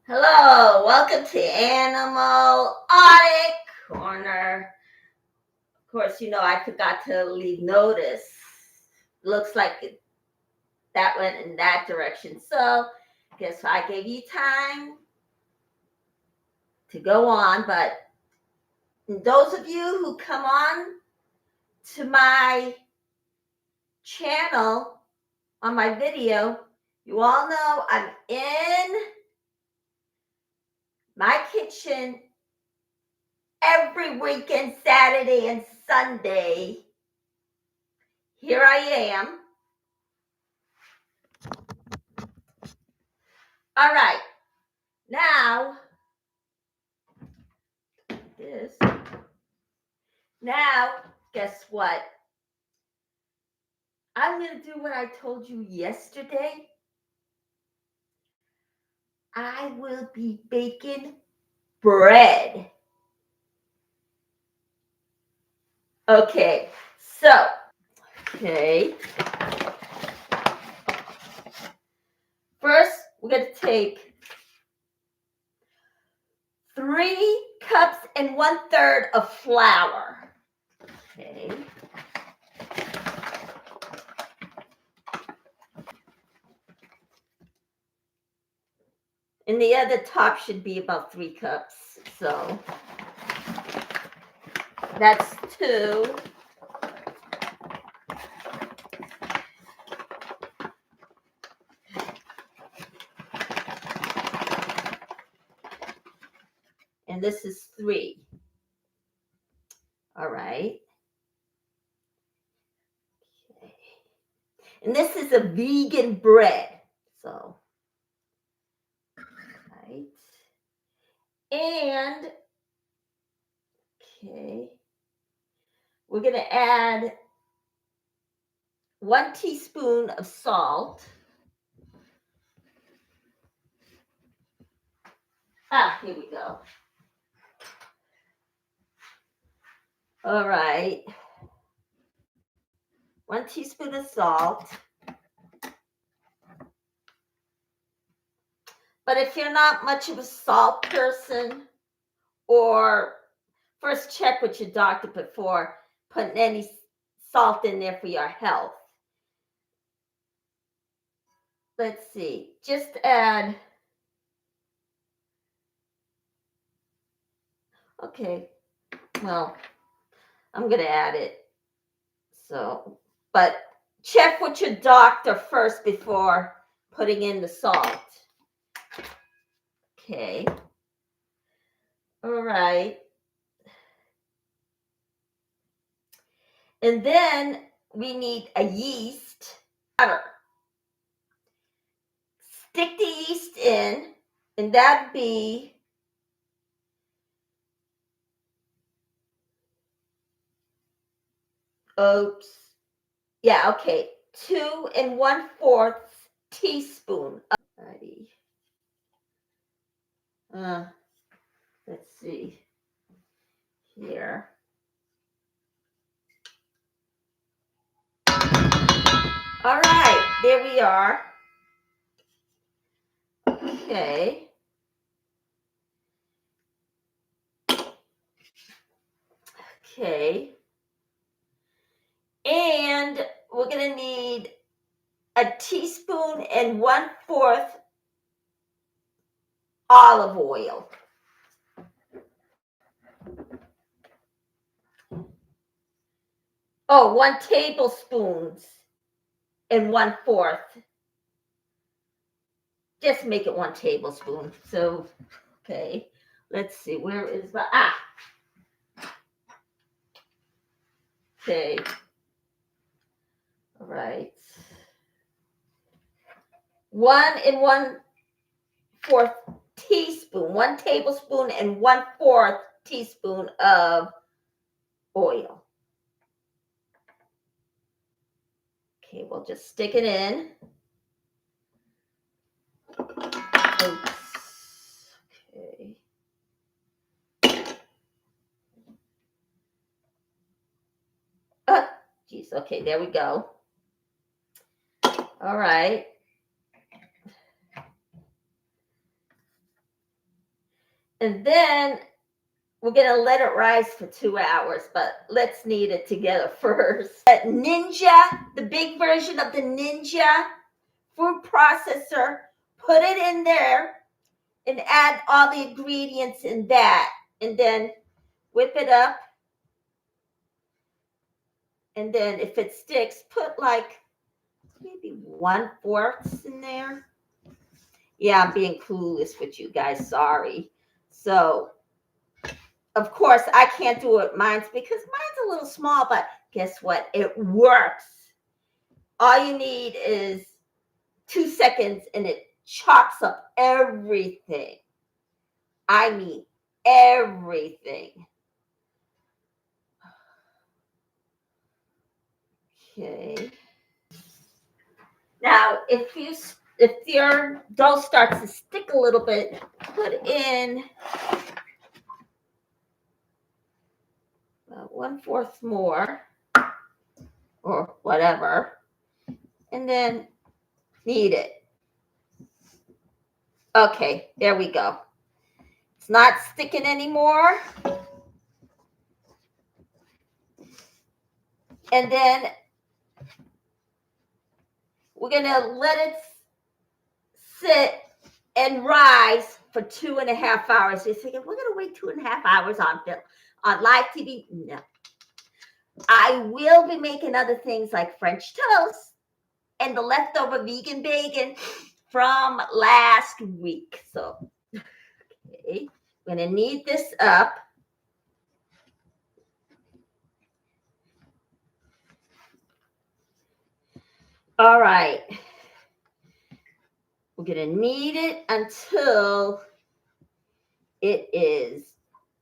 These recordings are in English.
Hello, welcome to Animal Audit Corner. Of course, I forgot to leave notice. Looks like that went in that direction. So, guess I gave you time to go on. But those of you who come on to my channel on my video, you all know I'm in my kitchen every weekend, Saturday and Sunday. Here I am. All right. Now, guess what? I'm going to do what I told you yesterday. I will be baking bread. Okay. First, we're going to take 3 cups and 1/3 of flour. Okay. And the other top should be about 3 cups. So that's 2. And this is 3. All right. Okay. And this is a vegan bread. So, right. And, okay, we're going to add 1 teaspoon of salt. Here we go. All right. 1 teaspoon of salt. But if you're not much of a salt person, or first check with your doctor before putting any salt in there for your health. Let's see. Just add. Okay. Well, I'm going to add it. So, but check with your doctor first before putting in the salt. Okay. All right. And then we need a yeast powder. Stick the yeast in, and that'd be Yeah, okay. 2 1/4 teaspoon. Let's see here. All right, there we are. Okay. Okay. And we're going to need a teaspoon and 1/4 olive oil. Oh, 1 tablespoon and 1/4. Just make it 1 tablespoon. So, okay. Let's see. Where is the Okay. All right. 1 1/4 teaspoon, 1 tablespoon and 1/4 teaspoon of oil. Okay, we'll just stick it in. Oops. Okay. Geez. Okay, there we go. All right. And then we're going to let it rise for 2 hours, but let's knead it together first. Ninja, the big version of the Ninja food processor, put it in there and add all the ingredients in that. And then whip it up. And then if it sticks, put like maybe 1/4 in there. Yeah, I'm being clueless with you guys. Sorry. So, of course, I can't do it mine's because mine's a little small, but guess what? It works. All you need is 2 seconds and it chops up everything. I mean, everything. Okay. Now, if your dough starts to stick a little bit, put in 1/4 more or whatever, and then knead it. Okay, there we go. It's not sticking anymore. And then we're going to let it sit and rise for 2.5 hours. You're thinking, we're going to wait 2.5 hours on live TV? No. I will be making other things like French toast and the leftover vegan bacon from last week. So, okay, I'm going to knead this up. All right. We're going to knead it until it is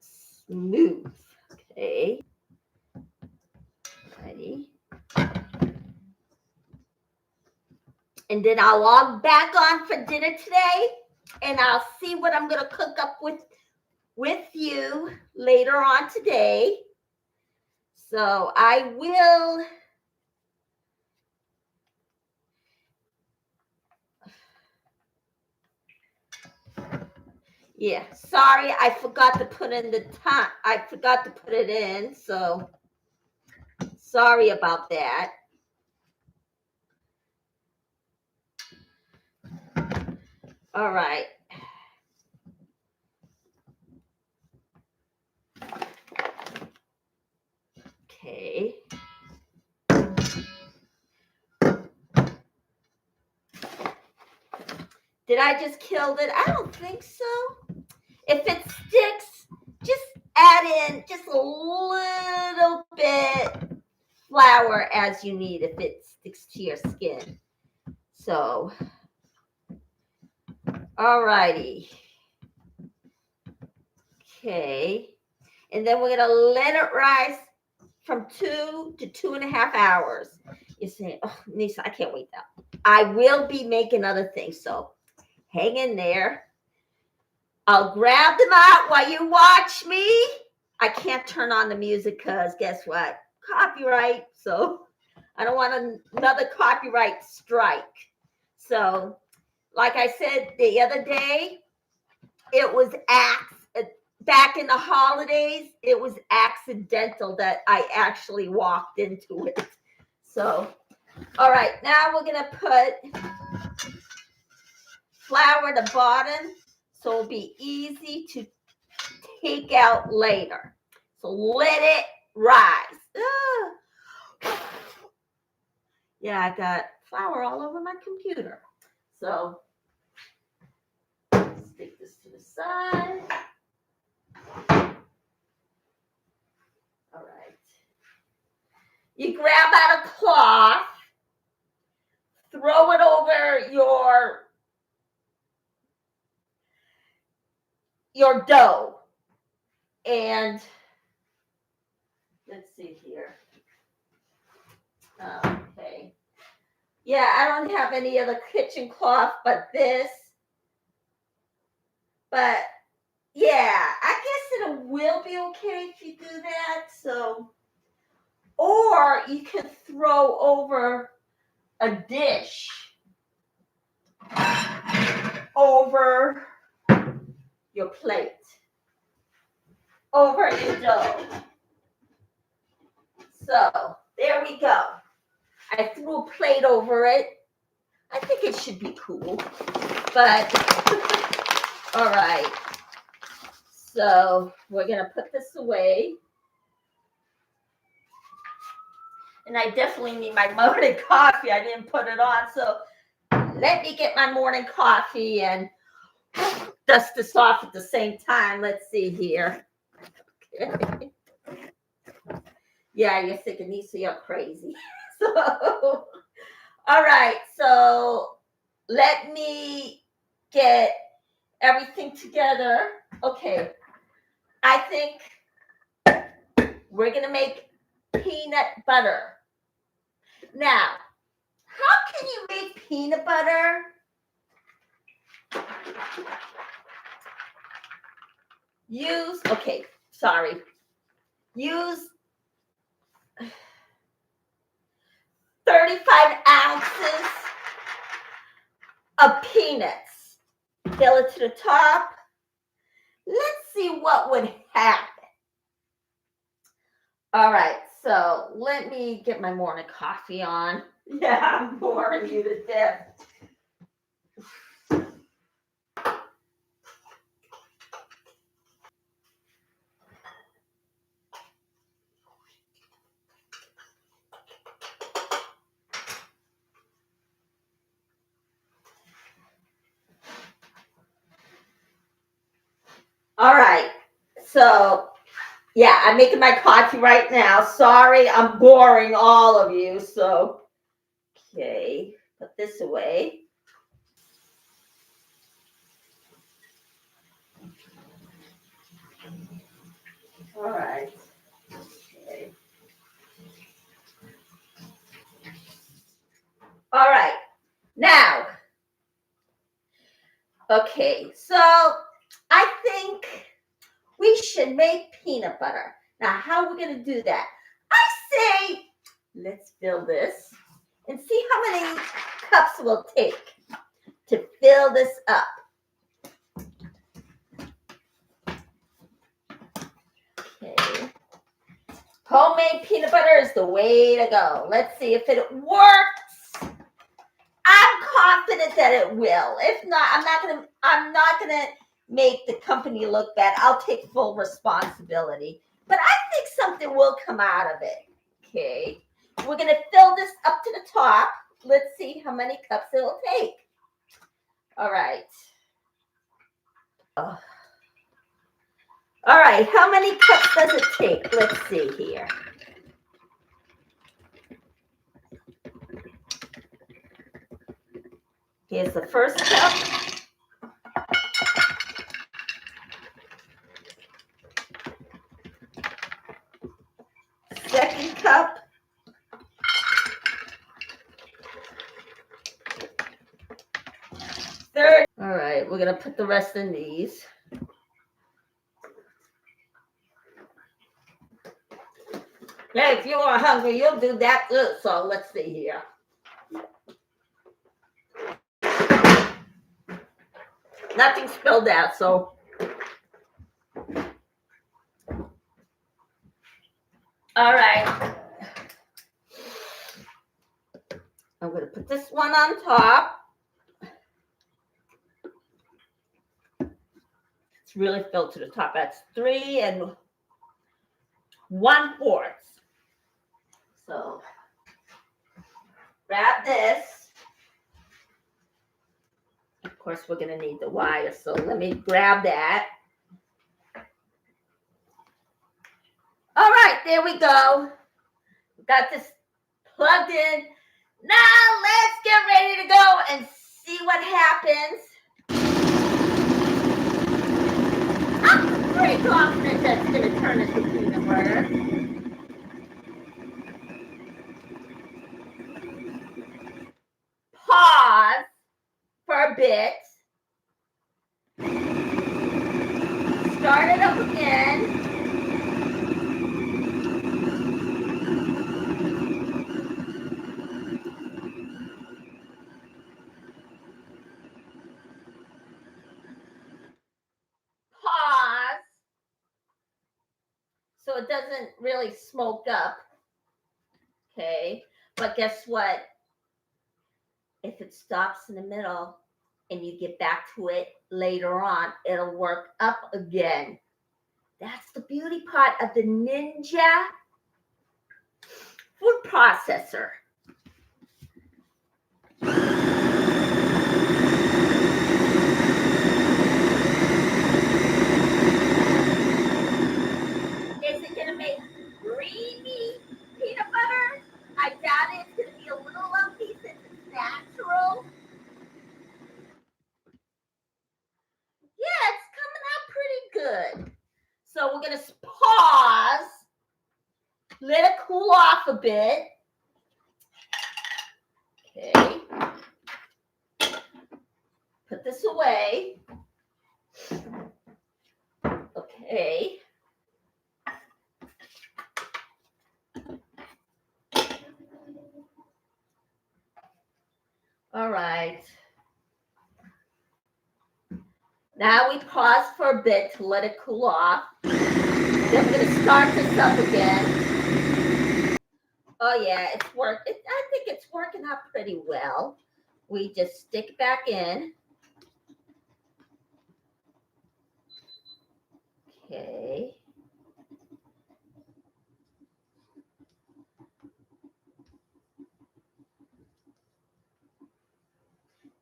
smooth. Okay. Ready. And then I'll log back on for dinner today, and I'll see what I'm going to cook up with you later on today. So I will. Yeah, sorry, I forgot to put in the time. I forgot to put it in, so sorry about that. All right. Okay. Did I just kill it? I don't think so. If it sticks, just add in just a little bit flour as you need if it sticks to your skin. So, all righty. Okay. And then we're going to let it rise from 2 to 2.5 hours. You're saying, oh, Nisa, I can't wait now. I will be making other things, so hang in there. I'll grab them out while you watch me. I can't turn on the music because guess what? Copyright. So I don't want another copyright strike. So like I said the other day, it was back in the holidays, it was accidental that I actually walked into it. So, all right, now we're going to put flour at the bottom so it'll be easy to take out later. So let it rise. Yeah, I got flour all over my computer. So stick this to the side. All right. You grab out a cloth, throw it over your dough, and let's see here. Okay. Yeah, I don't have any other kitchen cloth but this. But yeah, I guess it will be okay if you do that. So, or you can throw over a dish over your plate. over your dough. So there we go. I threw a plate over it. I think it should be cool, but all right. So we're gonna put this away. And I definitely need my morning coffee. I didn't put it on, so let me get my morning coffee and dust this off at the same time. Let's see here. Okay. Yeah, you're thinking, Nisa, you're crazy. So, all right. So let me get everything together. Okay. I think we're going to make peanut butter. Now, how can you make peanut butter? Use 35 ounces of peanuts. Fill it to the top. Let's see what would happen. All right, so let me get my morning coffee on. Yeah, I'm boring you to death. All right, so yeah, I'm making my coffee right now. Sorry, I'm boring all of you. So, okay, put this away. All right. Okay. All right. Now, okay, so I think we should make peanut butter. Now, how are we going to do that? I say, let's fill this and see how many cups we'll take to fill this up. Okay. Homemade peanut butter is the way to go. Let's see if it works. I'm confident that it will. If not, I'm not gonna make the company look bad. I'll take full responsibility. But I think something will come out of it. Okay. We're gonna fill this up to the top. Let's see how many cups it'll take. All right. All right, how many cups does it take? Let's see here. Here's the first cup. Second cup. Third. All right, we're gonna put the rest in these. Hey, if you are hungry, you'll do that too. So let's see here. Nothing spilled out, so. All right. I'm going to put this one on top. It's really filled to the top. That's 3 1/4. So grab this. Of course, we're going to need the wire, so let me grab that. All right, there we go. Got this plugged in. Now let's get ready to go and see what happens. I'm pretty confident that's going to turn into peanut butter. Pause for a bit. Start it up again. Pause. it doesn't really smoke up. Okay, but guess what? If it stops in the middle and you get back to it later on, it'll work up again. That's the beauty part of the Ninja food processor. Is it going to make creamy peanut butter? I doubt it's going to be a little lumpy since it's natural. Yeah, it's coming out pretty good. So we're going to pause, let it cool off a bit. Okay. Put this away. Okay. All right. Now we pause for a bit to let it cool off. Then we're going to start this up again. Oh yeah, I think it's working out pretty well. We just stick it back in. Okay.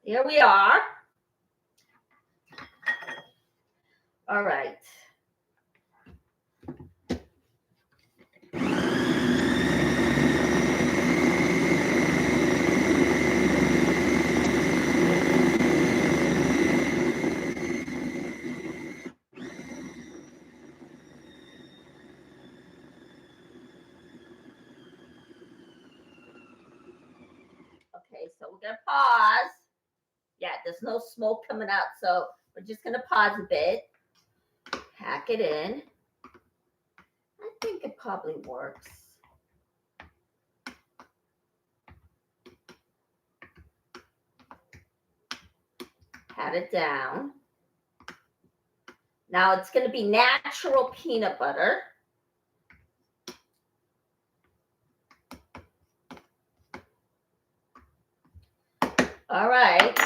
Here we are. All right. Okay, so we're going to pause. Yeah, there's no smoke coming out, so we're just going to pause a bit. Pack it in. I think it probably works. Pat it down. Now it's going to be natural peanut butter. All right.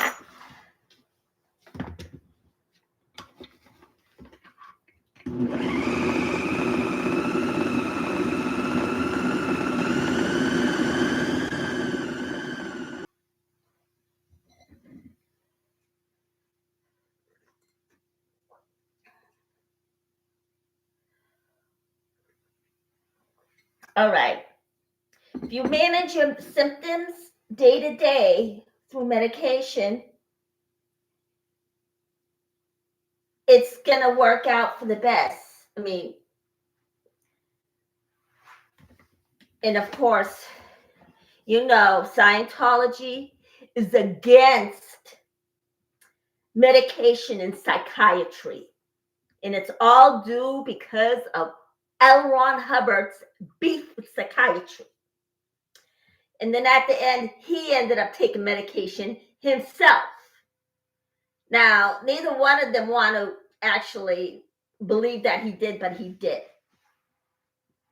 All right. If you manage your symptoms day to day through medication, it's going to work out for the best. I mean, and of course, you know, Scientology is against medication in psychiatry. And it's all due because of L. Ron Hubbard's beef with psychiatry. And then at the end, he ended up taking medication himself. Now, neither one of them want to actually believe that he did, but he did.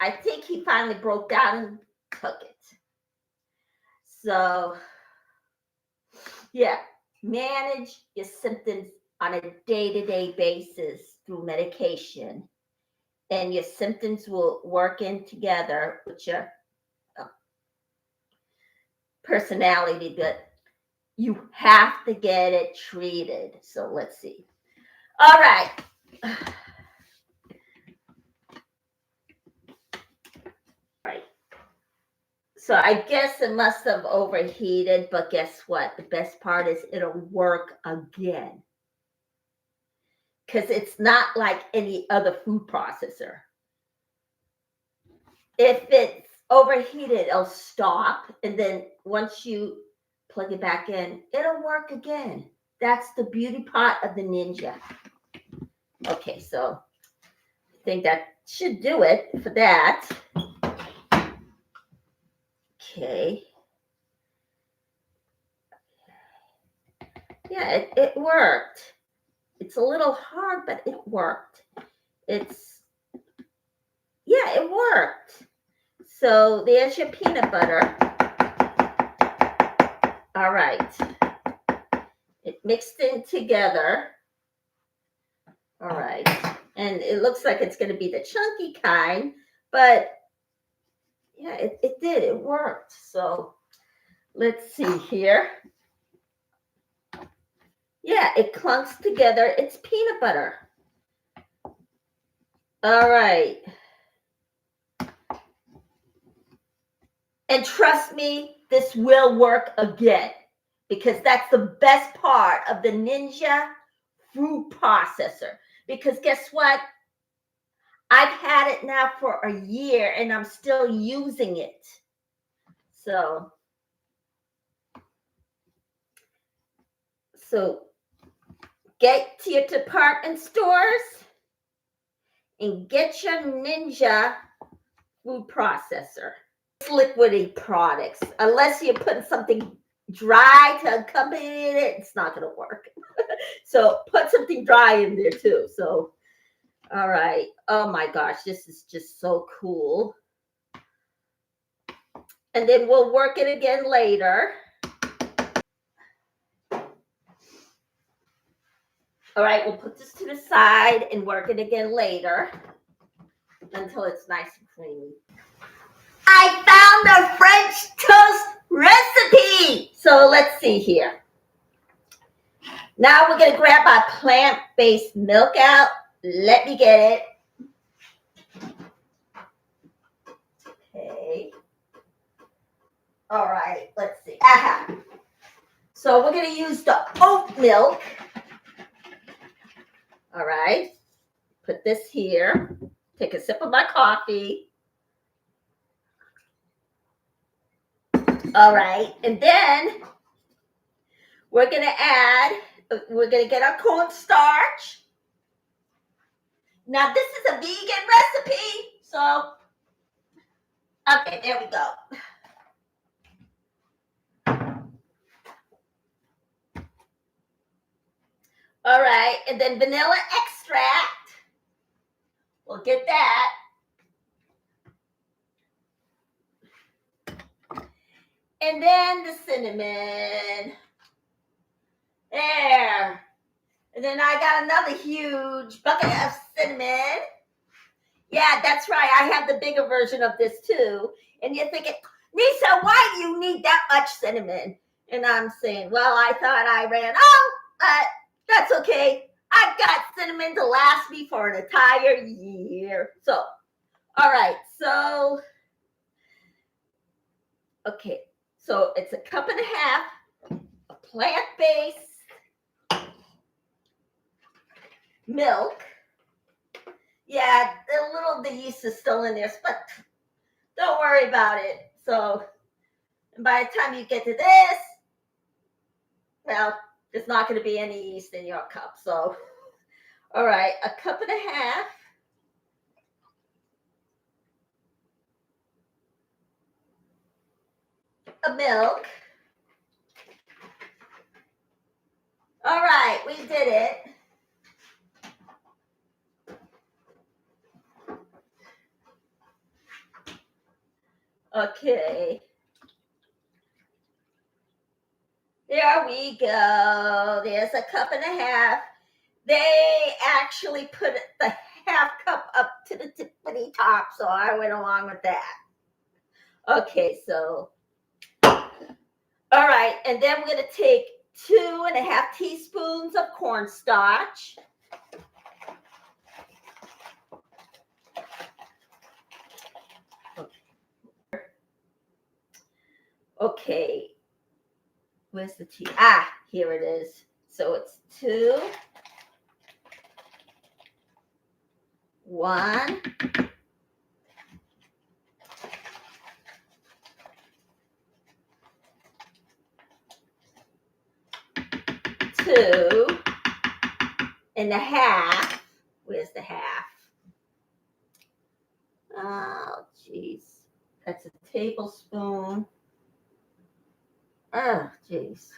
I think he finally broke down and took it. So, yeah, manage your symptoms on a day-to-day basis through medication. And your symptoms will work in together with your personality, but you have to get it treated. So let's see. All right. Right. So I guess it must have overheated, but guess what? The best part is it'll work again. Because it's not like any other food processor. If it's overheated, it'll stop. And then once you plug it back in, it'll work again. That's the beauty part of the Ninja. Okay, so I think that should do it for that. Okay. Yeah, it worked. It's a little hard, but it worked. yeah, it worked. So there's your peanut butter. All right. It mixed in together. All right. And it looks like it's going to be the chunky kind, but yeah, it did. It worked. So let's see here. Yeah, it clunks together. It's peanut butter. All right. And trust me, this will work again because that's the best part of the Ninja food processor. Because guess what? I've had it now for a year and I'm still using it. So get to your department stores and get your Ninja food processor. It's liquidy products. Unless you're putting something dry to accompany it, it's not going to work. So put something dry in there too. So, all right. Oh my gosh, this is just so cool. And then we'll work it again later. All right, we'll put this to the side and work it again later until it's nice and creamy. I found a French toast recipe. So let's see here. Now we're going to grab our plant-based milk out. Let me get it. Okay. All right, let's see. Aha. So we're going to use the oat milk. All right. Put this here. Take a sip of my coffee. All right. And then we're going to get our cornstarch. Now, this is a vegan recipe. So, okay, there we go. All right. And then vanilla extract. We'll get that. And then the cinnamon. There. And then I got another huge bucket of cinnamon. Yeah, that's right. I have the bigger version of this too. And you're thinking, Lisa, why do you need that much cinnamon? And I'm saying, well, I thought I ran out, but that's okay. I've got cinnamon to last me for an entire year. So, all right. So, okay. So it's a cup and a half of plant-based milk. Yeah, the yeast is still in there, but don't worry about it. So, and by the time you get to this, well, there's not going to be any yeast in your cup. So, all right, a cup and a half of milk. All right, we did it. Okay. There we go. There's a cup and a half. They actually put the half cup up to the tippity top, so I went along with that. Okay, so, all right, and then we're going to take 2.5 teaspoons of cornstarch. Okay, where's the tea? Ah, here it is. So it's 2, 1, 2.5. Where's the half? Oh, jeez. That's a tablespoon. Oh, jeez.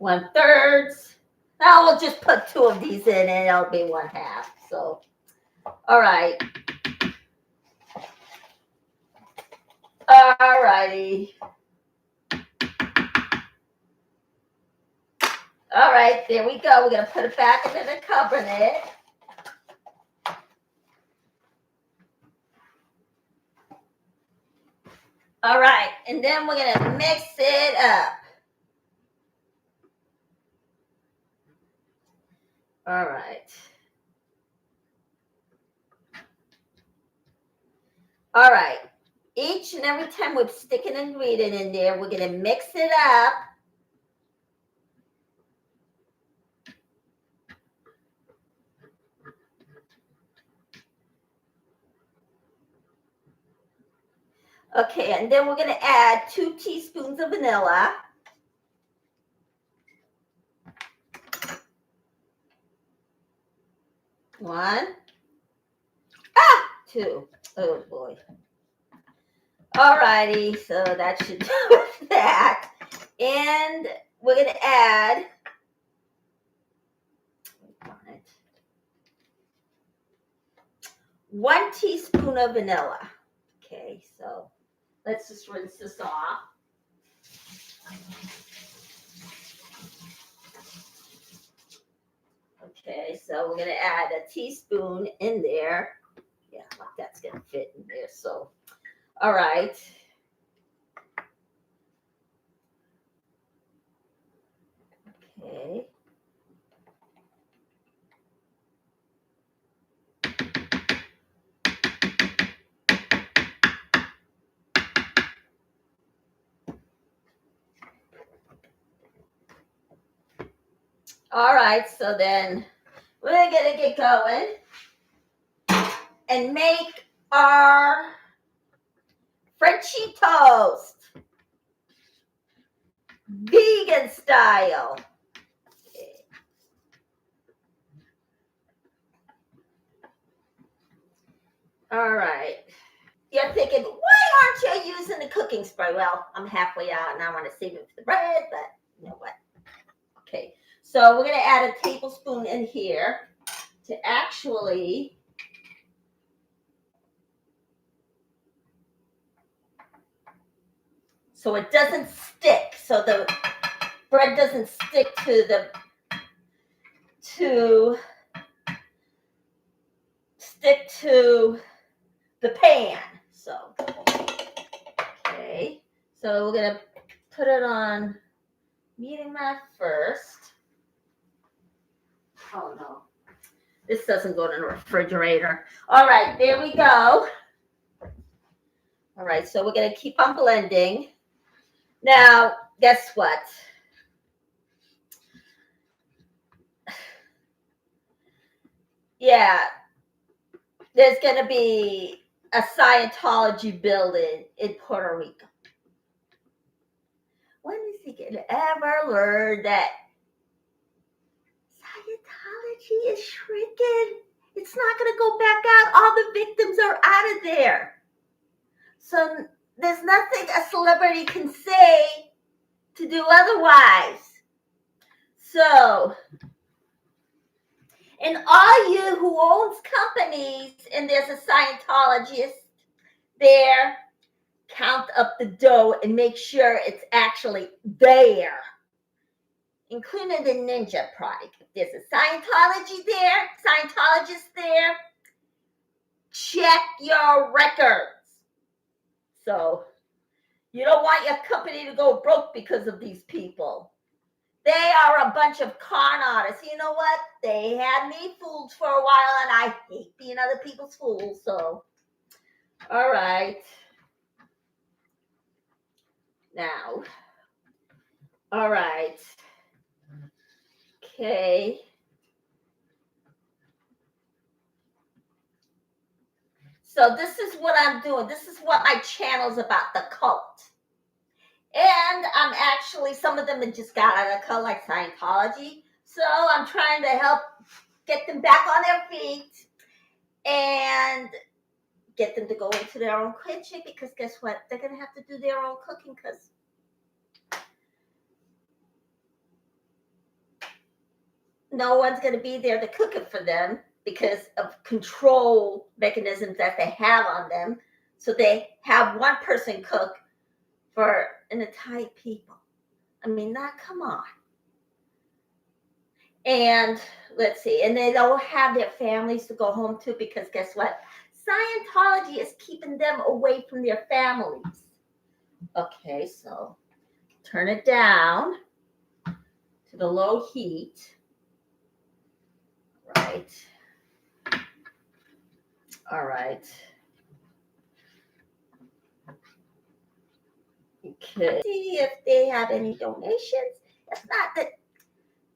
1/3. Now we'll just put 2 of these in and it'll be 1/2. So, all right. All righty. All right, there we go. We're going to put it back into the cabinet. All right, and then we're going to mix it up. All right. All right. Each and every time we stick an ingredient in there, we're going to mix it up. Okay, and then we're going to add 2 teaspoons of vanilla. One. 2. Oh boy. All righty, so that should do that. And we're going to add 1 teaspoon of vanilla. Okay, so let's just rinse this off. Okay, so we're going to add a teaspoon in there. Yeah, like that's going to fit in there. So, all right. Okay. All right, so then we're going to get going and make our Frenchie toast, vegan style. Okay. All right. You're thinking, why aren't you using the cooking spray? Well, I'm halfway out and I want to save it for the bread, but you know what? Okay, so we're going to add a tablespoon in here to actually so it doesn't stick, so the bread doesn't stick to the pan. So okay, so we're gonna put it on medium at first. Oh no, this doesn't go in the refrigerator. All right, there we go. All right, so we're gonna keep on blending. Now, guess what? Yeah, there's going to be a Scientology building in Puerto Rico. When is he going to ever learn that Scientology is shrinking? It's not going to go back out. All the victims are out of there. So there's nothing a celebrity can say to do otherwise. So, and all you who owns companies and there's a Scientologist there, count up the dough and make sure it's actually there, including the Ninja product. If there's a Scientologist there, check your records. So you don't want your company to go broke because of these people. They are a bunch of con artists. You know what? They had me fooled for a while, and I hate being other people's fools. So, all right. Now, all right. Okay. So this is what I'm doing. This is what my channel's about, the cult. And I'm actually, some of them have just got out of the cult, like Scientology. So I'm trying to help get them back on their feet and get them to go into their own kitchen, because guess what? They're going to have to do their own cooking, because no one's going to be there to cook it for them because of control mechanisms that they have on them. So they have one person cook for an entire people. I mean, come on. And let's see, and they don't have their families to go home to because guess what? Scientology is keeping them away from their families. Okay, so turn it down to the low heat. Right. All right. Okay. See if they have any donations. If not, that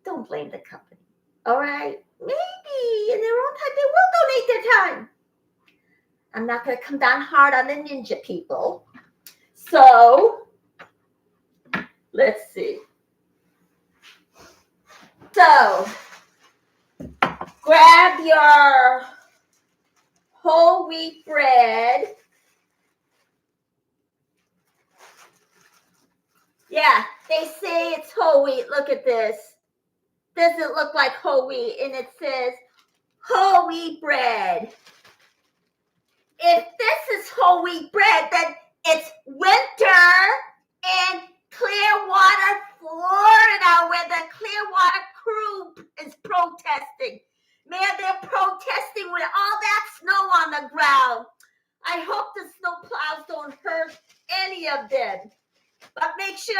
don't blame the company. All right. Maybe in their own time they will donate their time. I'm not going to come down hard on the ninja people. So let's see. So grab your whole wheat bread. Yeah, they say it's whole wheat. Look at this. Doesn't look like whole wheat, and it says whole wheat bread. If this is whole wheat bread, then it's winter in Clearwater, Florida, where the Clearwater crew is protesting. Man, they're protesting with all that snow on the ground. I hope the snow plows don't hurt any of them. But make sure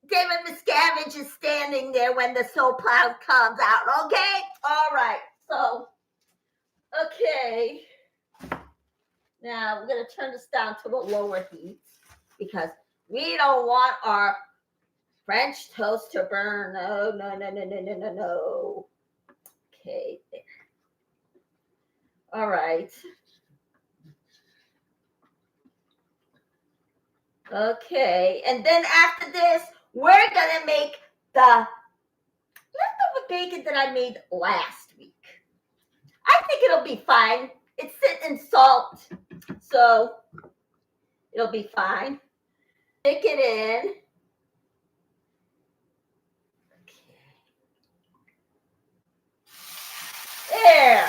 David Miscavige is standing there when the snow plow comes out, okay? All right, so, okay. Now, we're going to turn this down to the lower heat because we don't want our French toast to burn. No, no, no, no, no, no, no, no. Okay, there. All right. Okay, and then after this, we're going to make the leftover bacon that I made last week. I think it'll be fine. It's sitting in salt, so it'll be fine. Stick it in. There.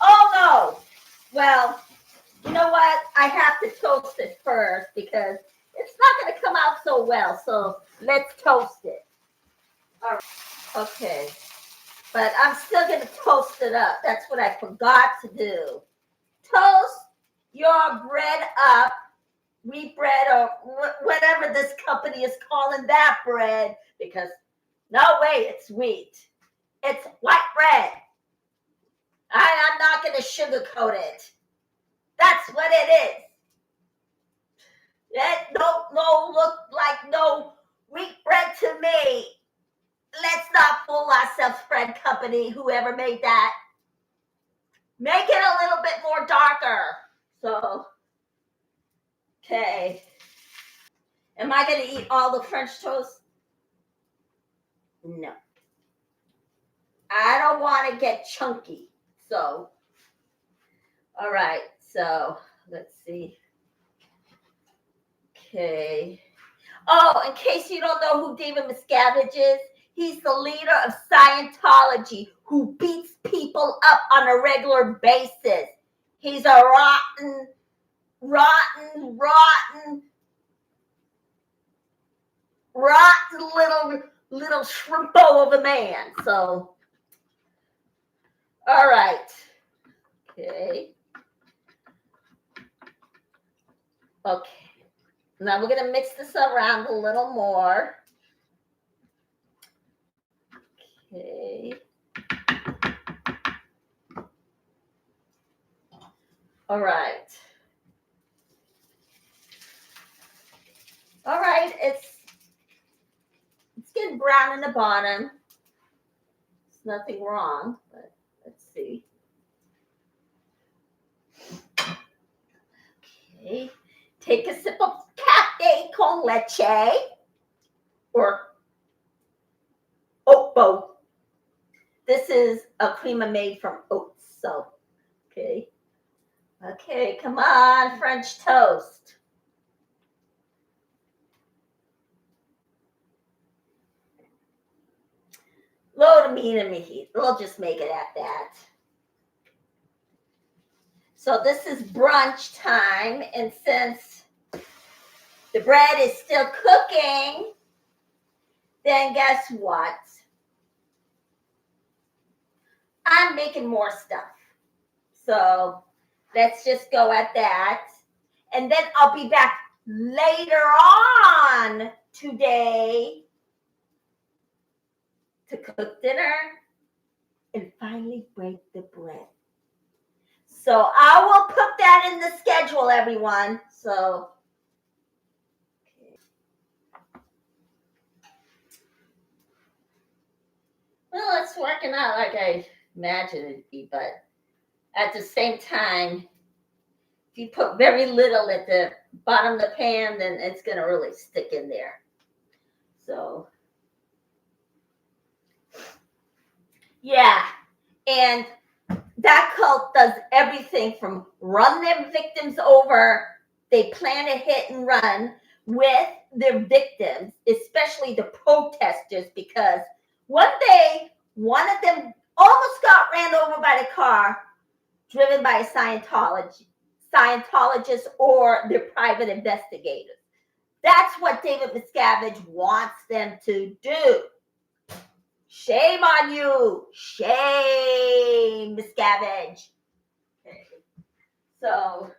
Oh no. Well, you know what? I have to toast it first because it's not going to come out so well. So let's toast it. All right. Okay. But I'm still going to toast it up. That's what I forgot to do. Toast your bread up. Wheat bread or whatever this company is calling that bread, because no way it's wheat. It's white bread. I'm not going to sugarcoat it. That's what it is. It don't look like no wheat bread to me. Let's not fool ourselves, bread company, whoever made that. Make it a little bit more darker. So, okay. Am I going to eat all the French toast? No. I don't want to get chunky. So, all right. So, let's see. Okay. Oh, in case you don't know who David Miscavige is, he's the leader of Scientology who beats people up on a regular basis. He's a rotten little shrimpo of a man. So, all right. Okay. Okay. Now we're going to mix this around a little more. Okay. All right. All right. It's getting brown in the bottom. There's nothing wrong, but let's see. Okay. Take a sip of café con leche or oat boat. This is a crema made from oats. So, okay. Okay, come on, French toast. low to medium heat. We'll just make it at that. So this is brunch time, and since the bread is still cooking, then guess what? I'm making more stuff. So let's just go at that. And then I'll be back later on today to cook dinner and finally break the bread. So I will put that in the schedule, everyone. So, okay. Well, it's working out like I imagined it'd be, but at the same time, if you put very little at the bottom of the pan, then it's going to really stick in there. So, yeah. And that cult does everything from run their victims over. They plan a hit and run with their victims, especially the protesters, because one day, one of them almost got ran over by the car driven by a Scientologist or their private investigators. That's what David Miscavige wants them to do. Shame on you. Shame, Miscavige. Okay. So,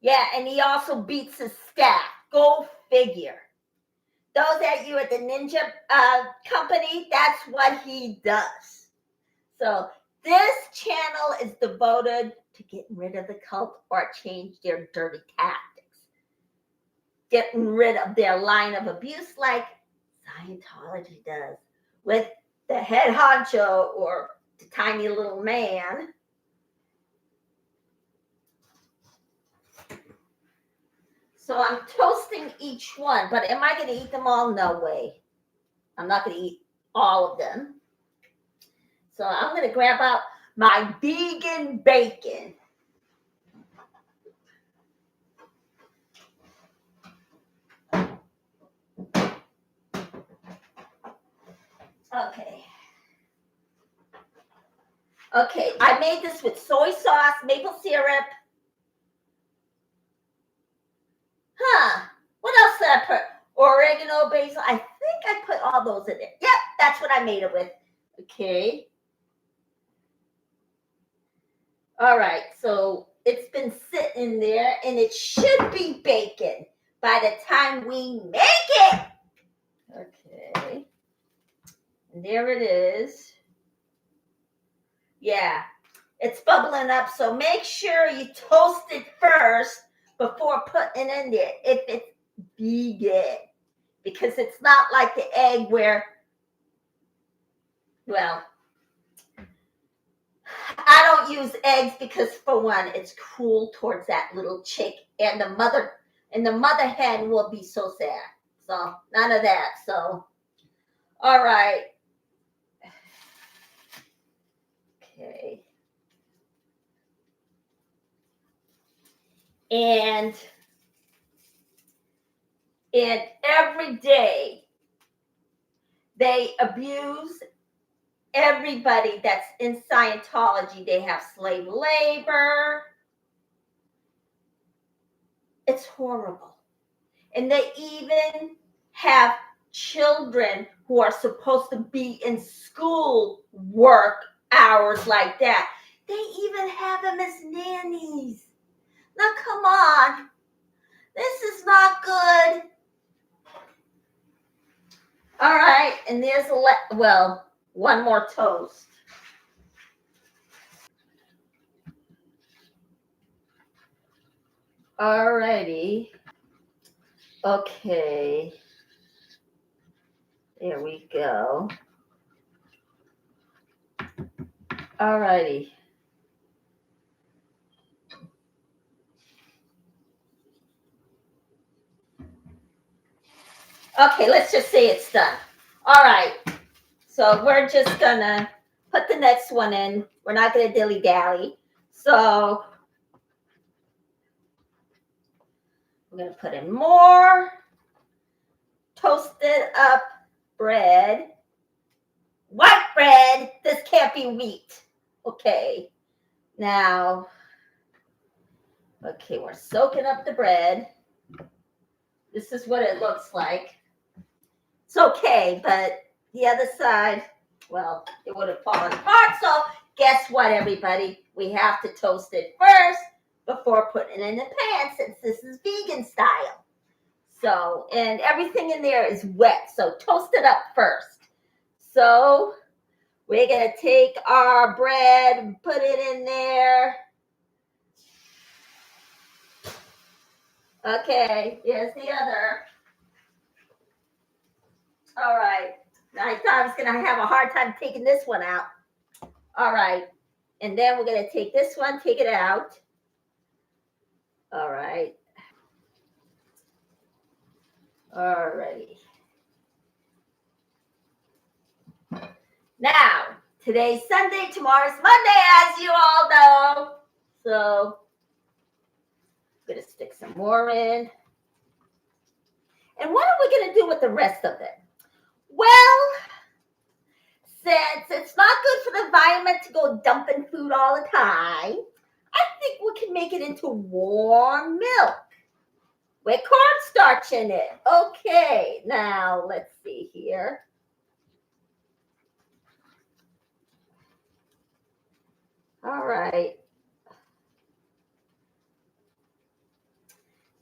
yeah, and he also beats his staff. Go figure. Those at you at the Ninja company, that's what he does. So this channel is devoted to getting rid of the cult or change their dirty tactics. Getting rid of their line of abuse like Scientology does with the head honcho or the tiny little man. So I'm toasting each one, but am I going to eat them all? No way. I'm not going to eat all of them. So I'm going to grab out my vegan bacon. Okay. Okay, I made this with soy sauce, maple syrup. What else did I put? Oregano, basil. I think I put all those in there. Yep, that's what I made it with. Okay. All right, so it's been sitting there, and it should be bacon by the time we make it. Okay. And there it is. Yeah, it's bubbling up, so make sure you toast it first before putting it in there if it's vegan, because it's not like the egg where, well, I don't use eggs because, for one, it's cruel towards that little chick, and the mother hen will be so sad. So none of that. So, all right. Okay. And every day they abuse everybody that's in Scientology. They have slave labor. It's horrible. And they even have children who are supposed to be in school work hours like that. They even have them as nannies. Now, come on. This is not good. All right. And there's one more toast. All righty. Okay. There we go. All righty. Okay, let's just say it's done. All right. So we're just going to put the next one in. We're not going to dilly-dally. So We're going to put in more toasted up bread. White bread. This can't be wheat. Okay. Now, okay, we're soaking up the bread. This is what it looks like. It's okay, but the other side, well, it would have fallen apart. So guess what, everybody? We have to toast it first before putting it in the pan, since this is vegan style. So, and everything in there is wet. So toast it up first. So we're going to take our bread and put it in there. Okay, here's the other. All right. I thought I was going to have a hard time taking this one out. All right. And then we're going to take this one, take it out. All right. All righty. Now, today's Sunday, tomorrow's Monday, as you all know. So, I'm going to stick some more in. And what are we going to do with the rest of it? Well, since it's not good for the environment to go dumping food all the time, I think we can make it into warm milk with cornstarch in it. Okay, now let's see here. All right.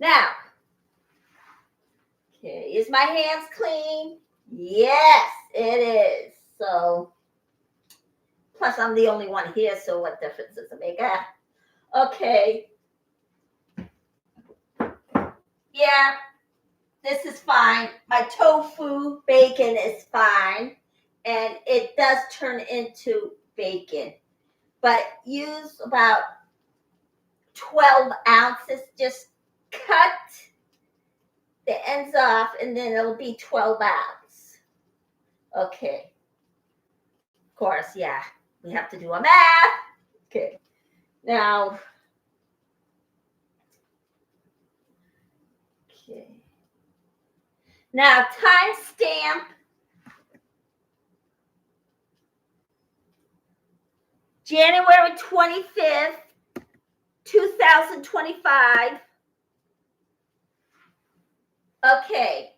Now, okay, is my hands clean? Yes, it is. So, plus I'm the only one here, so what difference does it make? Okay. Yeah, this is fine. My tofu bacon is fine. And it does turn into bacon. But use about 12 ounces. Just cut the ends off, and then it'll be 12 ounces. Okay. Of course, yeah. We have to do a math. Okay. Now, okay. Now, timestamp. January 25th, 2025. Okay.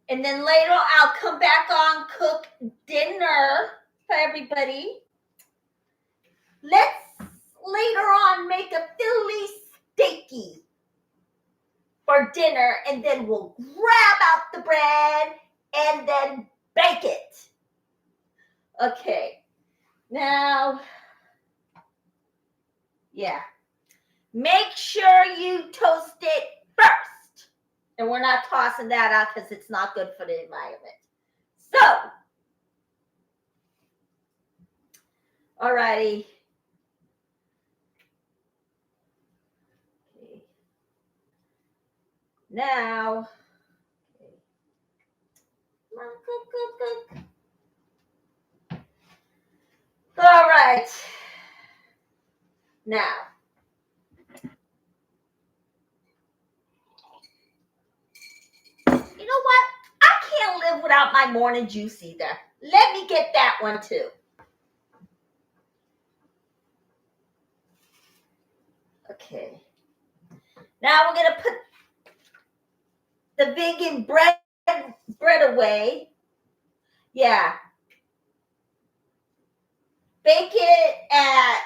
And then later I'll come back on, cook dinner for everybody. Let's later on make a Philly steaky for dinner, and then we'll grab out the bread and then bake it. Okay. Now, yeah. Make sure you toast it first. And we're not tossing that out because it's not good for the environment. So, alrighty. Okay. Now, okay. Good. All right. Now, you know what? I can't live without my morning juice either. Let me get that one too. Okay. Now we're going to put the vegan bread away. Yeah. Bake it at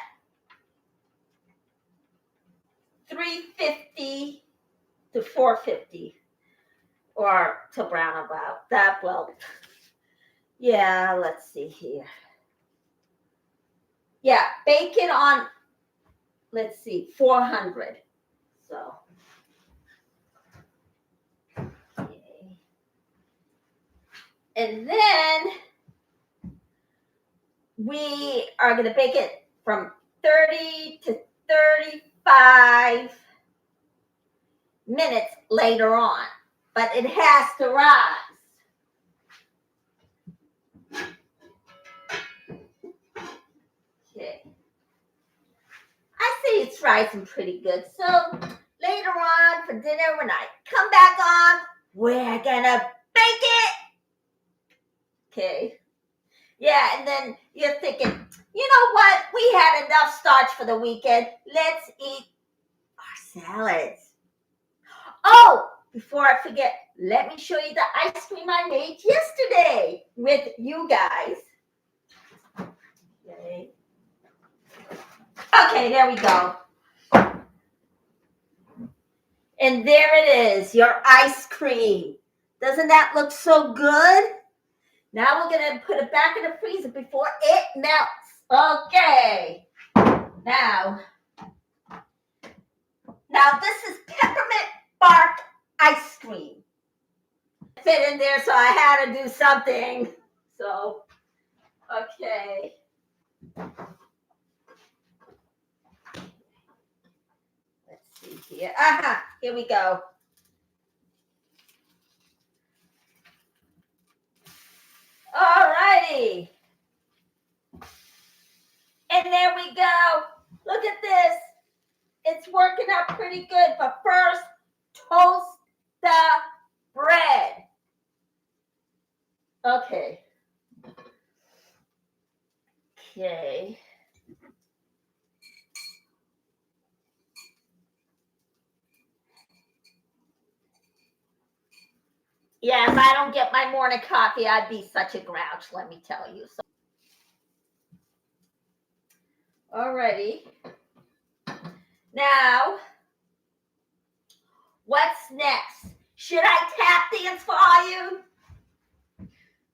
350 to 450 or to brown about that. Well, yeah, let's see here. Yeah, bake it on, let's see, 400. So, okay. And then we are going to bake it from 30 to 35 minutes later on, but it has to rise. Okay. I say it's rising pretty good. So later on, for dinner. When I come back on, we're gonna bake it. Okay. Yeah, and then you're thinking, you know what? We had enough starch for the weekend. Let's eat our salads. Oh, before I forget, let me show you the ice cream I made yesterday with you guys. Okay, there we go. And there it is, your ice cream. Doesn't that look so good? Now we're going to put it back in the freezer before it melts. Okay. Now this is peppermint bark ice cream. Fit in there, so I had to do something. So, okay. Let's see here. Here we go. All righty. And there we go. Look at this. It's working out pretty good. But first, toast the bread. Okay. Okay. Yeah, if I don't get my morning coffee, I'd be such a grouch, let me tell you. So, alrighty. Now, what's next? Should I tap dance for you?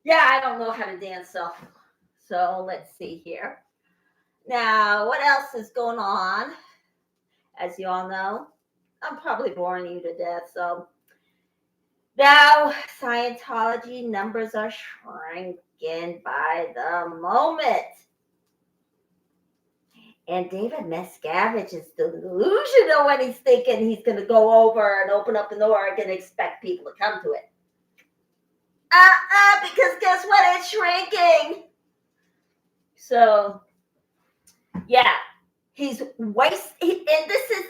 Yeah, I don't know how to dance, so let's see here. Now, what else is going on? As you all know, I'm probably boring you to death, so now Scientology numbers are shrinking by the moment. And David Miscavige is delusional when he's thinking he's going to go over and open up an org and expect people to come to it. Because guess what? It's shrinking. So, yeah, he's wasting, and this is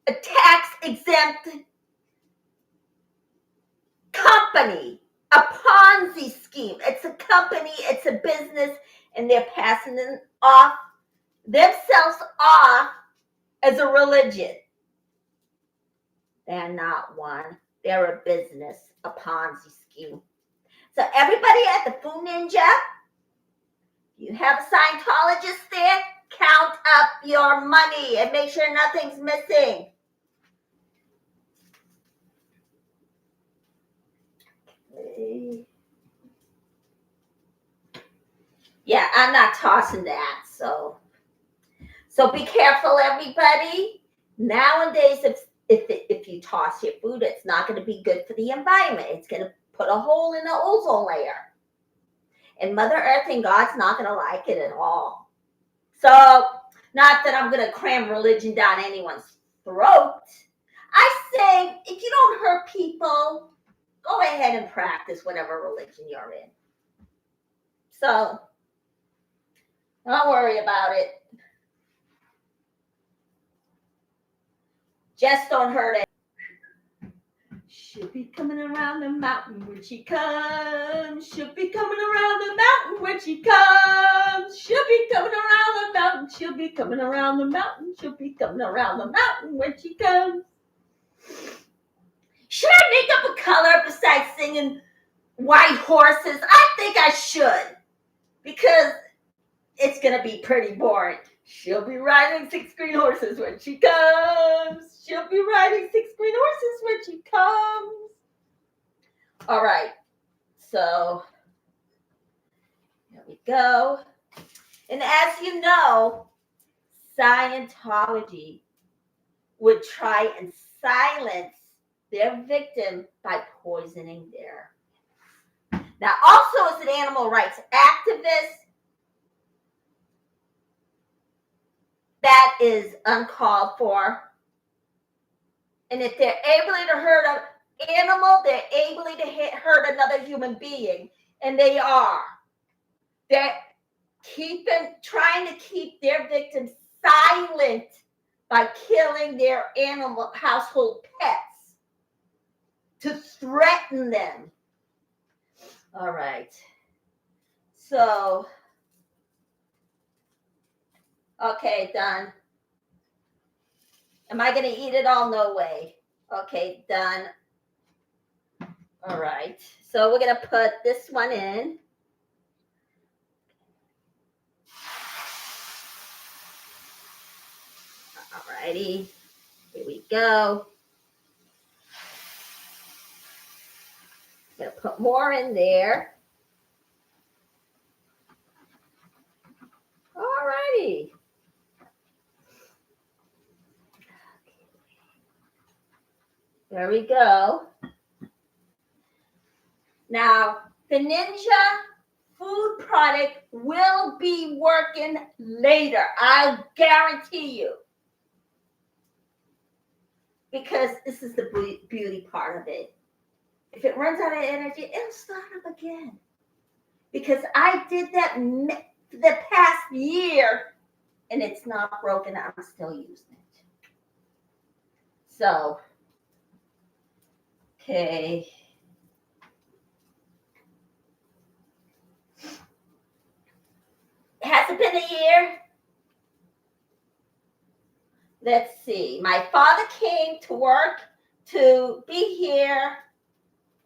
a tax-exempt company, a Ponzi scheme. It's a company, it's a business, and they're passing themselves off as a religion. They're not one. They're a business, a Ponzi scheme. So everybody at the Food Ninja, you have a Scientologist there, count up your money and make sure nothing's missing. Okay. Yeah, I'm not tossing that. So be careful, everybody. Nowadays, if you toss your food, it's not going to be good for the environment. It's going to put a hole in the ozone layer. And Mother Earth and God's not going to like it at all. So, not that I'm going to cram religion down anyone's throat. I say, if you don't hurt people, go ahead and practice whatever religion you're in. So, don't worry about it. Just don't hurt it. She'll be coming around the mountain when she comes. She'll be coming around the mountain when she comes. She'll be coming around the mountain. She'll be coming around the mountain. She'll be coming around the mountain when she comes. Should I make up a color besides singing white horses? I think I should. Because it's going to be pretty boring. She'll be riding 6 green horses when she comes. She'll be riding 6 green horses when she comes. All right. So, here we go. And as you know, Scientology would try and silence their victim by poisoning their. Now, also as an animal rights activist, that is uncalled for. And if they're able to hurt an animal, they're able to hurt another human being. And they are. They're trying to keep their victims silent by killing their animal household pets to threaten them. All right. So, okay, done. Am I going to eat it all? No way. Okay, done. All right. So we're going to put this one in. All righty. Here we go. I'm going to put more in there. All righty. There we go. Now, the Ninja food product will be working later. I'll guarantee you. Because this is the beauty part of it. If it runs out of energy, it'll start up again. Because I did that the past year and it's not broken. I'm still using it. So, okay. Has it been a year? Let's see. My father came to work to be here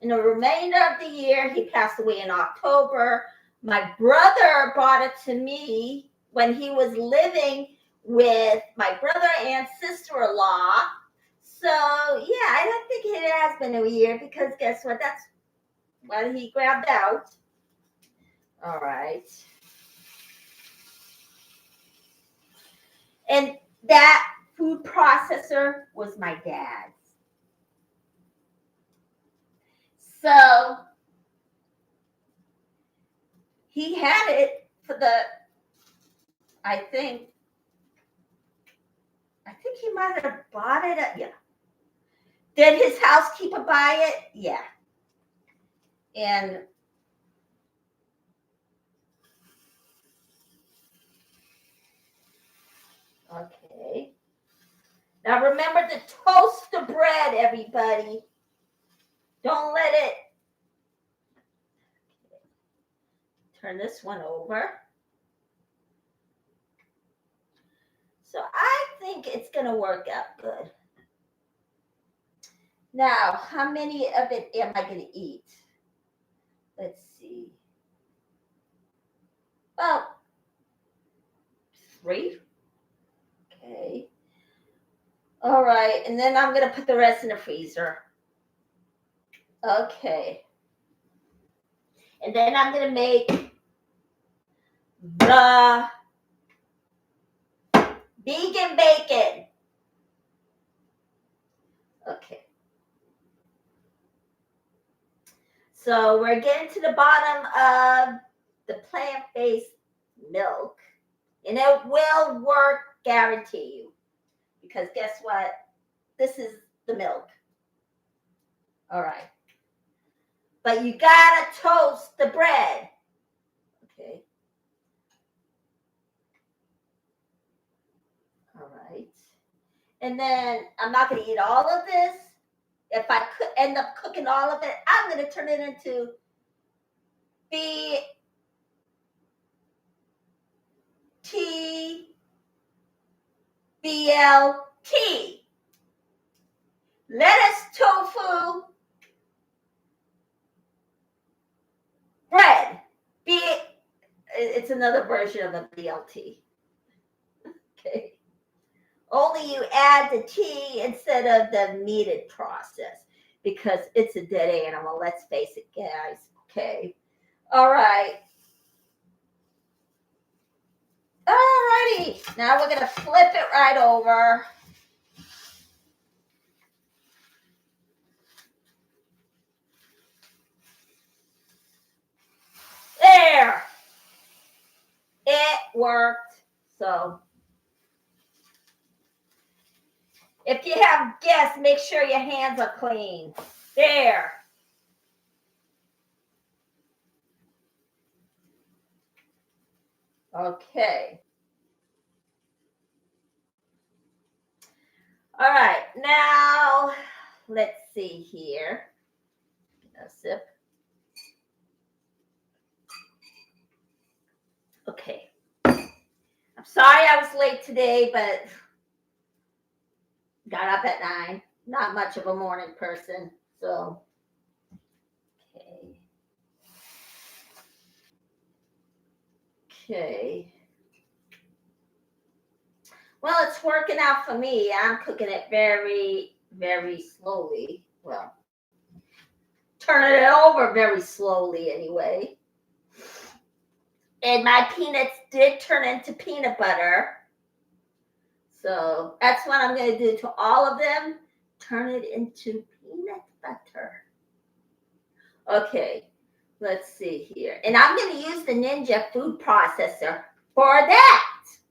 in the remainder of the year. He passed away in October. My brother brought it to me when he was living with my brother and sister-in-law. So, yeah, I don't think it has been a year because guess what? That's what he grabbed out. All right. And that food processor was my dad's. So he had it for I think he might have bought it. Yeah. Did his housekeeper buy it? Yeah. And okay. Now remember to toast the bread, everybody. Don't let it. Turn this one over. So I think it's going to work out good. Now, how many of it am I going to eat? Let's see. About 3. Okay. All right. And then I'm going to put the rest in the freezer. Okay. And then I'm going to make the vegan bacon. Okay. So we're getting to the bottom of the plant-based milk. And it will work, guarantee you. Because guess what? This is the milk. All right. But you gotta toast the bread. Okay. All right. And then I'm not gonna eat all of this. If I could end up cooking all of it, I'm gonna turn it into BLT. Lettuce tofu bread. It's another version of a BLT. Okay. Only you add the T instead of the meated process because it's a dead animal. Let's face it, guys. Okay. All right. All righty. Now we're going to flip it right over. There. It worked. So if you have guests, make sure your hands are clean. There. Okay. All right, now let's see here. A sip. Okay. I'm sorry I was late today, but got up at 9. Not much of a morning person, so okay. Okay. Well, it's working out for me. I'm cooking it very, very slowly. Well, turning it over very slowly anyway. And my peanuts did turn into peanut butter. So that's what I'm going to do to all of them. Turn it into peanut butter. Okay, let's see here. And I'm going to use the Ninja food processor for that.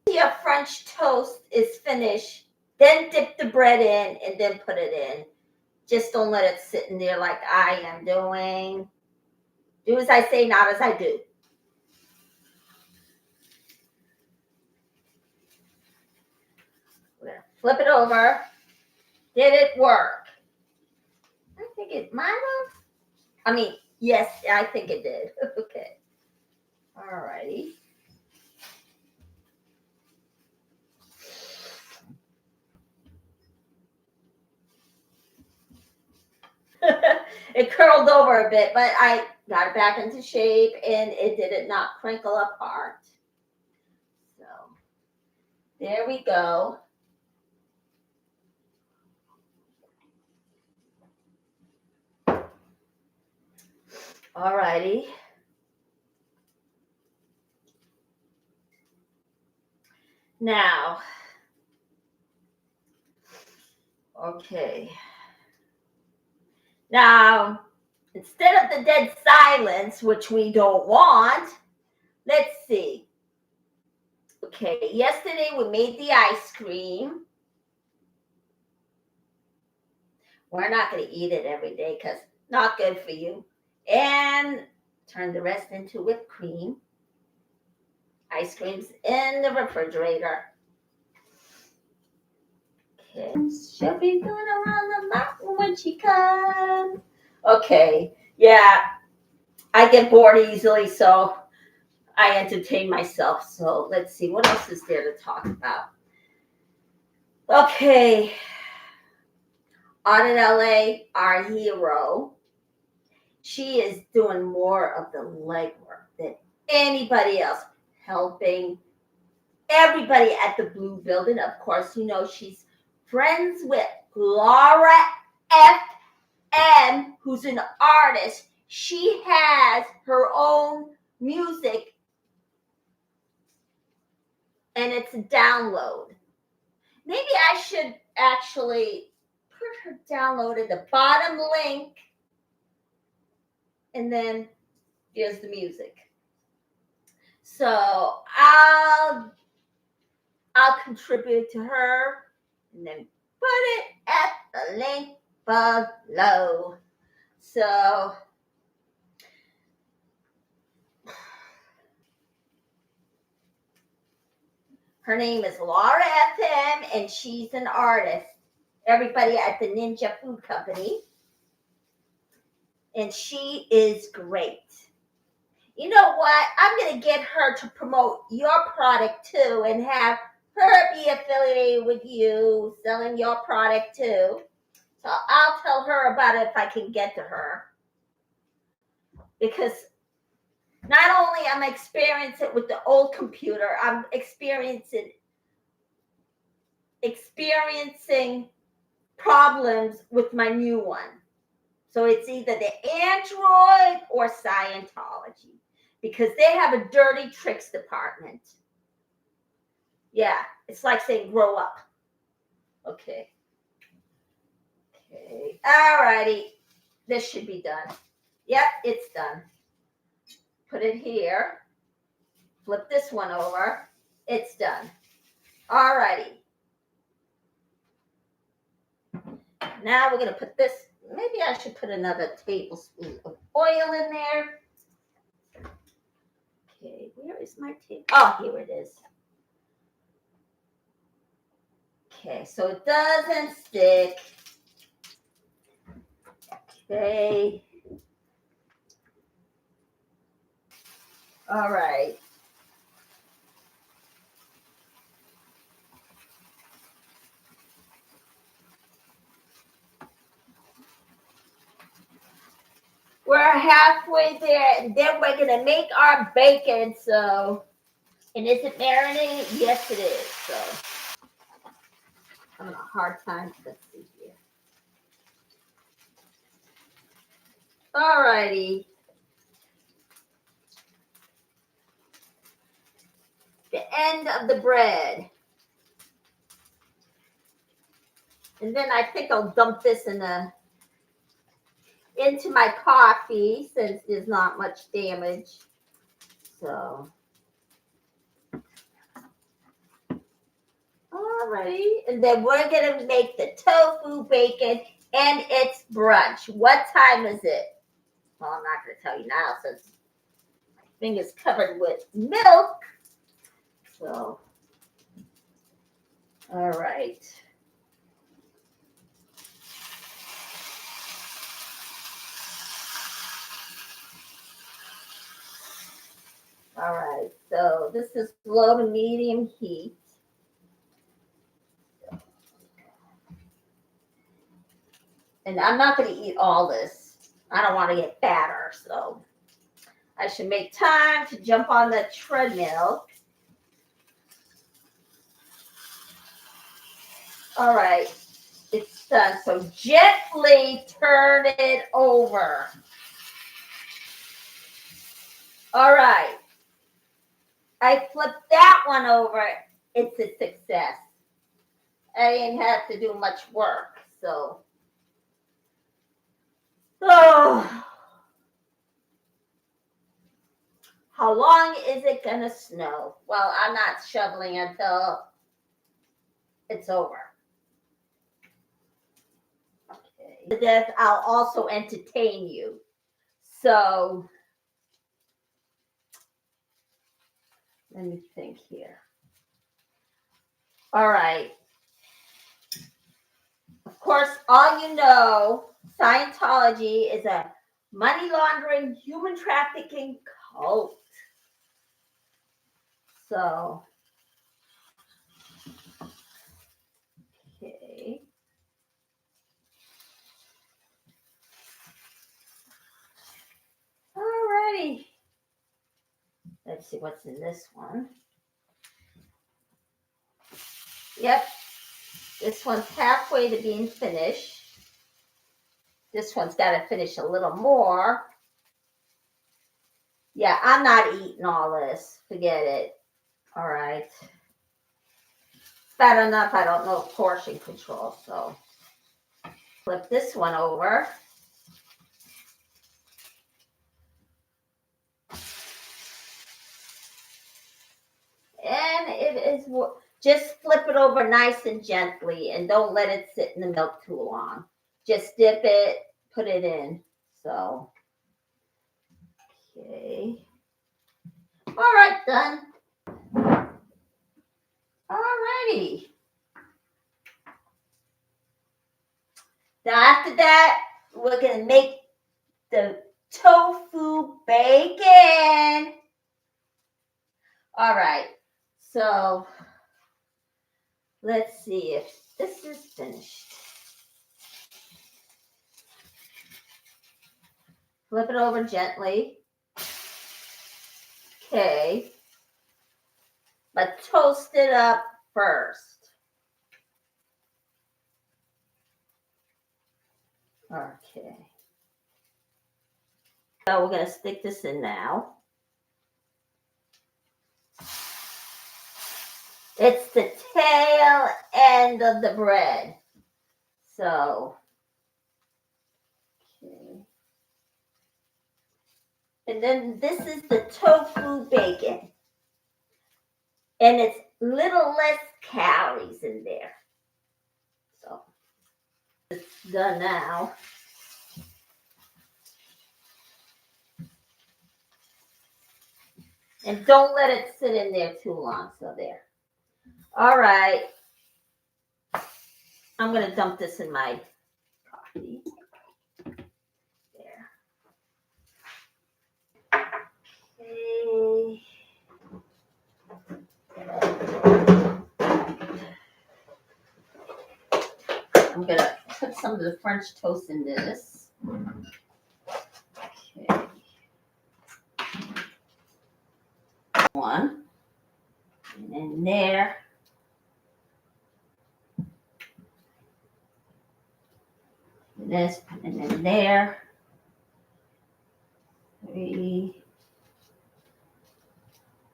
Your French toast is finished, then dip the bread in and then put it in. Just don't let it sit in there like I am doing. Do as I say, not as I do. We're going to flip it over. Did it work? I think it might have. I mean, yes, I think it did. Okay. All righty. It curled over a bit, but I got it back into shape and it did not crinkle apart. So there we go. All righty. Now, okay. Now, instead of the dead silence, which we don't want, let's see. Okay, yesterday we made the ice cream. We're not going to eat it every day because not good for you. And turn the rest into whipped cream. Ice cream's in the refrigerator. Okay, she'll be going around the mountain when she comes. Okay, yeah, I get bored easily, so I entertain myself. So let's see, what else is there to talk about? Okay, Audit LA, our hero, she is doing more of the legwork than anybody else, helping everybody at the Blue Building. Of course, you know, she's friends with Laura FM, who's an artist. She has her own music, and it's a download. Maybe I should actually put her download at the bottom link, and then here's the music. So I'll contribute to her, and then put it at the link below. So her name is Laura FM, and she's an artist. Everybody at the Ninja Food Company. And she is great. You know what? I'm going to get her to promote your product too and have her be affiliated with you, selling your product too. So I'll tell her about it if I can get to her. Because not only am I experiencing it with the old computer, I'm experiencing problems with my new one. So it's either the Android or Scientology because they have a dirty tricks department. Yeah, it's like saying grow up. Okay. All righty. This should be done. Yep, it's done. Put it here. Flip this one over. It's done. All righty. Now we're going to put this. Maybe I should put another tablespoon of oil in there. Okay, where is my table? Oh, here it is. Okay, so it doesn't stick. Okay. All right. We're halfway there, and then we're gonna make our bacon. So, and is it marinated? Yes, it is. So, I'm having a hard time. Let's see here. All righty. The end of the bread. And then I think I'll dump this into my coffee since there's not much damage. So, alrighty. And then we're gonna make the tofu bacon, and it's brunch. What time is it? Well, I'm not gonna tell you now since my thing is covered with milk. So, all right. All right, so this is low to medium heat. And I'm not going to eat all this. I don't want to get fatter, so I should make time to jump on the treadmill. All right, it's done. So gently turn it over. All right. I flipped that one over. It's a success. I didn't have to do much work. So, oh, how long is it going to snow? Well, I'm not shoveling until it's over. Okay. Then I'll also entertain you. So, let me think here. All right. Of course, all you know, Scientology is a money laundering, human trafficking cult. So, okay. All righty. Let's see what's in this one. Yep. This one's halfway to being finished. This one's got to finish a little more. Yeah, I'm not eating all this. Forget it. All right. It's bad enough I don't know portion control. So flip this one over. And it is, just flip it over nice and gently and don't let it sit in the milk too long. Just dip it, put it in. So, okay. All right, done. All righty. Now after that, we're going to make the tofu bacon. All right. So let's see if this is finished. Flip it over gently. Okay. But toast it up first. Okay. So we're going to stick this in now. It's the tail end of the bread. So, okay. And then this is the tofu bacon. And it's little less calories in there. So, it's done now. And don't let it sit in there too long. So there. All right. I'm going to dump this in my coffee. There. Okay. I'm going to put some of the French toast in this. Okay. One. And then there. And this. And then there. 3.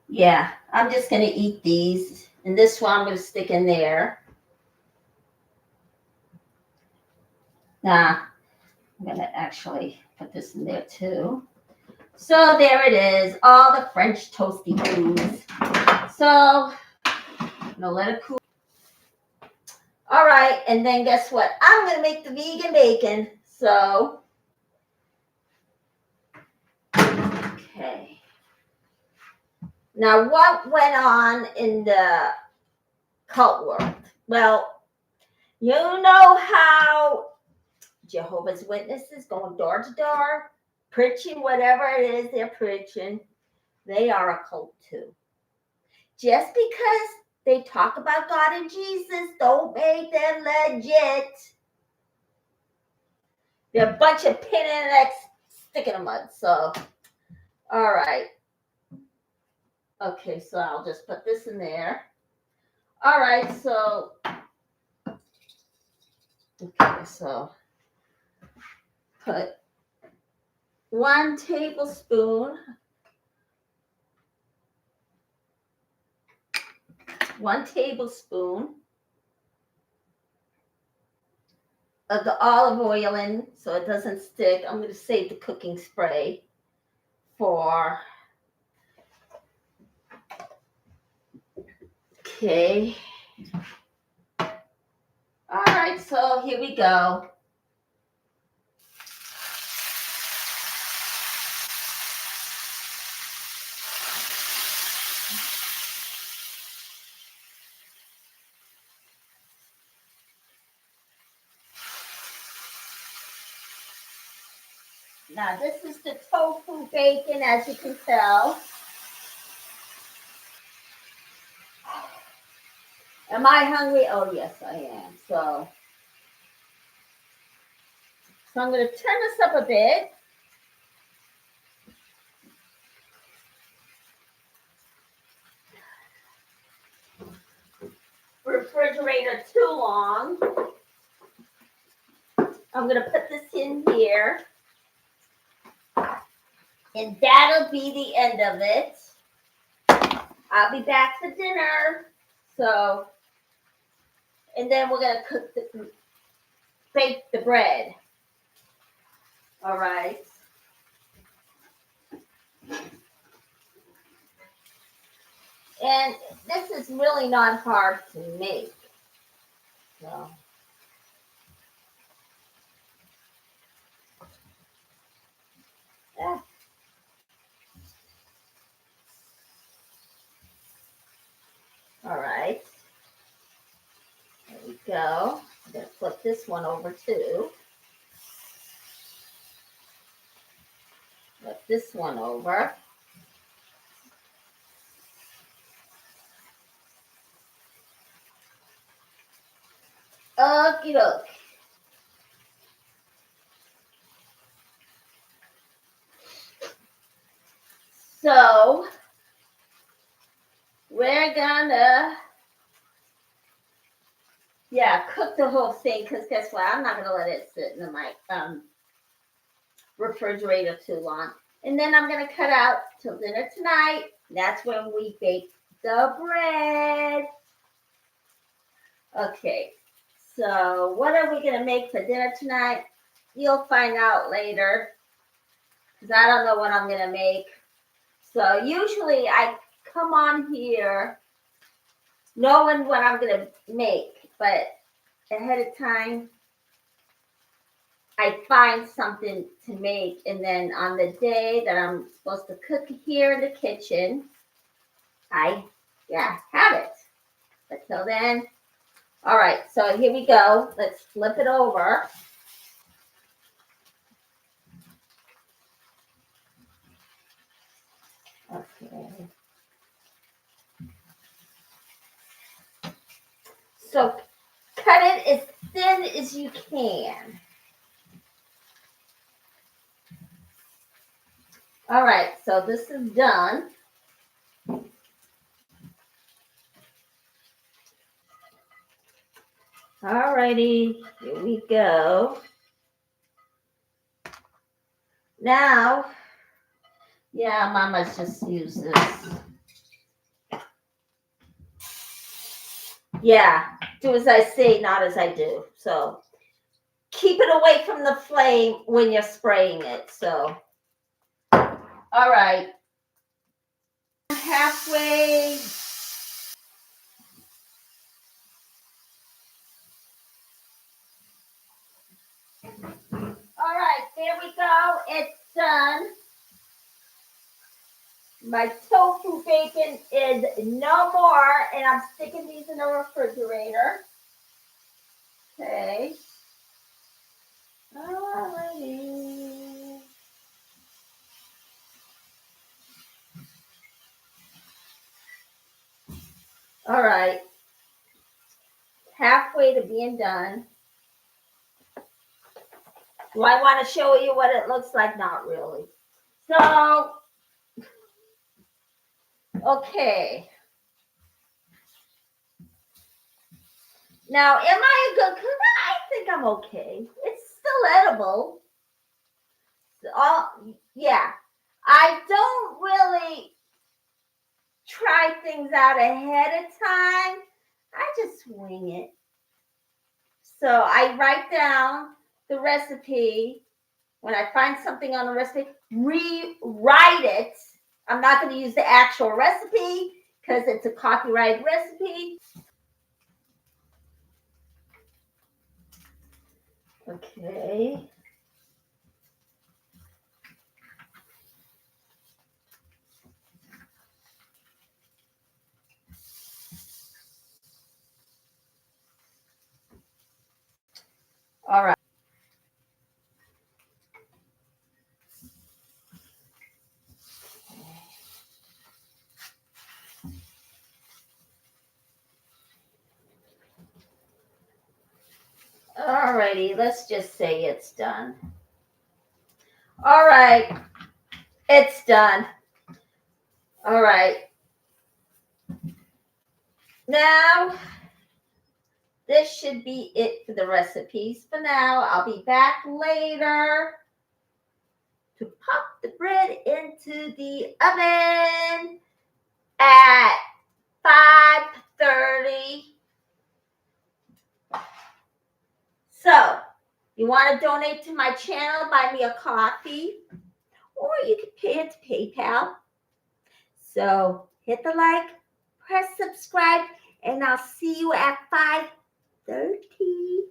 Yeah, I'm just going to eat these. And this one I'm going to stick in there. Nah, I'm going to actually put this in there too. So there it is, all the French toasty foods. So I'm going to let it cool. All right, and then guess what? I'm going to make the vegan bacon. So, okay. Now, what went on in the cult world? Well, you know how Jehovah's Witnesses going door to door, preaching whatever it is they're preaching, they are a cult too. Just because they talk about God and Jesus don't make them legit. They're a bunch of pin in the neck, stick in the mud. So, all right. Okay, so I'll just put this in there. All right, so, okay, so put 1 tablespoon. 1 tablespoon of the olive oil in so it doesn't stick. I'm going to save the cooking spray for, okay. All right, so here we go. Now, this is the tofu bacon, as you can tell. Am I hungry? Oh, yes, I am. So I'm going to turn this up a bit. Refrigerator too long. I'm going to put this in here. And that'll be the end of it. I'll be back for dinner. So, and then we're going to bake the bread. All right. And this is really not hard to make. So. Yeah. All right. There we go. I'm going to flip this one over too. Flip this one over. Okie doke. So we're gonna, cook the whole thing because guess what? I'm not gonna let it sit in the refrigerator too long. And then I'm gonna cut out till dinner tonight. That's when we bake the bread. Okay, so what are we gonna make for dinner tonight? You'll find out later because I don't know what I'm gonna make. So usually I come on here knowing what I'm gonna make, but ahead of time I find something to make, and then on the day that I'm supposed to cook here in the kitchen, I have it. But till then, All right, so here we go. Let's flip it over. Okay. So cut it as thin as you can. All right, so this is done. All righty, here we go. Now, yeah, Mama's just use this. Yeah, do as I say, not as I do. So keep it away from the flame when you're spraying it. So, all right, halfway. All right, there we go. It's done. My tofu bacon is no more, and I'm sticking these in the refrigerator. Okay. Alrighty. All right. Halfway to being done. Do I want to show you what it looks like? Not really. So, okay. Now, am I a good cook? I think I'm okay. It's still edible. Yeah. I don't really try things out ahead of time. I just wing it. So I write down the recipe. When I find something on the recipe, rewrite it. I'm not going to use the actual recipe because it's a copyrighted recipe. Okay. All right. All righty. Let's just say it's done. All right. It's done. All right. Now, this should be it for the recipes for now. I'll be back later to pop the bread into the oven at 5:30. So, you want to donate to my channel, buy me a coffee, or you can pay it to PayPal. So, hit the like, press subscribe, and I'll see you at 5:30.